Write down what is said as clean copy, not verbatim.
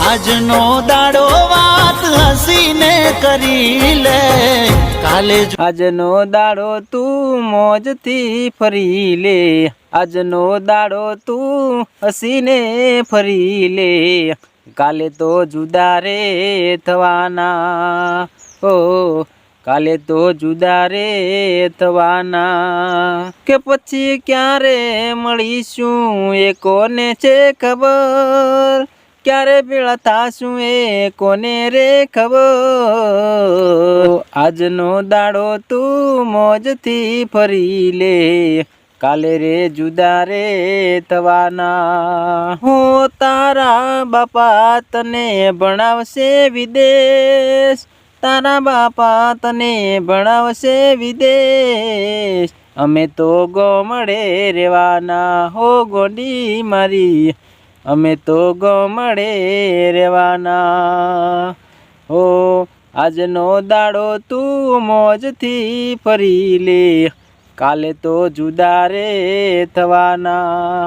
આજનો દાડો વાત હસીને કરી લે, કાલે આજનો દાડો તું મોજથી ફરી લે, આજનો દાડો તું હસીને ફરી લે, કાલે તો જુદા રે થવાના, ઓ કાલે તો જુદા રે થવાના, કે પછી ક્યારે મળીશું એ કોને છે ખબર, ક્યારે ભેળા થાશું એ કોને રે ખબર, આજનો દાડો તું મોજથી ફરી લે, કાલે રે જુદા રે થવાના, હું તારા બાપા તને ભણાવશે વિદેશ, તારા બાપા તને ભણાવશે વિદેશ, અમે તો ગોમડે રેવાના હો ગોડી મારી, અમે તો ગોમડે રેવાના, હો આજનો દાડો તું મોજથી ફરી લે, કાલે તો જુદા રે થવાના.